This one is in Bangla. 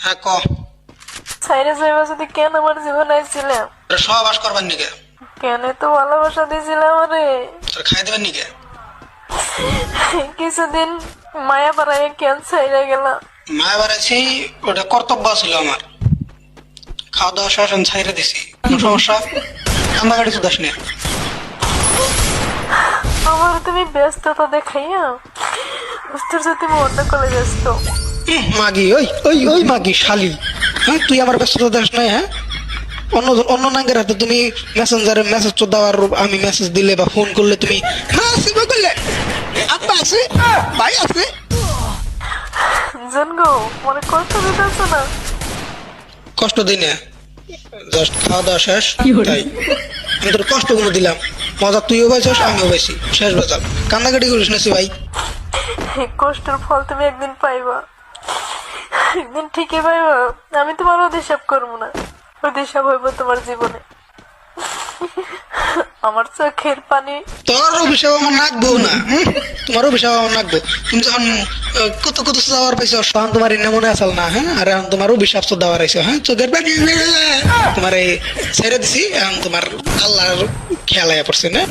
হ্যাঁ ক। সাইরে যাইবা যদি কেন আমার জীবন আইছিলাম? তোর সহবাস করবার নিকে? কেন তো ভালোবাসা দিয়েছিলাম রে? তোর খাই দেবার নিকে? কিছুদিন মায়া পাড়ায় কেন সাইরে গেলাম? মায়া বাড়াইছি, ওটা কর্তব্য ছিল আমার। খাওয়া দাওয়া শাসন ছাইরে দিছি, কোনো সমস্যা? কান্দাকাটি শুধাস না। আমার তুমি ব্যস্ততা দেখাইয়া বুঝতে তুমি অন্য কলে ব্যস্ত। মাগি, ওই ওই ওই মাগি শালি, হ্যাঁ তুই আমার ব্যস্ততা দেশ নাই? হ্যাঁ, অন্য অন্য নাঙ্গের হাতে তুমি মেসেঞ্জারে মেসেজ তো দেওয়ার, আমি মেসেজ দিলে বা ফোন করলে তুমি করলে আব্বা আছে, ভাই আছে। জানগো মনে কষ্ট দিতেছ না? কষ্ট দিই না, জাস্ট খাওয়া দাওয়া শেষ তাই। আমি তোর কষ্ট গুলো দিলাম, মজা তুইও পাইছিস আমিও পাইছি, শেষ বাজার। কান্নাকাটি করিস না ভাই। এই কষ্টের ফল তুমি একদিন পাইবা, একদিন ঠিকই পাইবা। আমি তোমার অধিশাপ করবো না, অধিশাপ হইব তোমার জীবনে। আমার চোখের পানি। তোর অভিশাপ আমার নাকবো না, তোমার অভিশাপ আমার নাকবো। তুমি যখন কত কত যাওয়ার পাইছো, তখন তোমার এনে মনে আসল না? হ্যাঁ, আর এখন তোমার অভিশাপ তো দেওয়ার আইসো। হ্যাঁ, চোখের পানি তোমার এই ছেড়ে দিছি, এখন তোমার আল্লাহর খেয়াল আয়া পড়ছে না।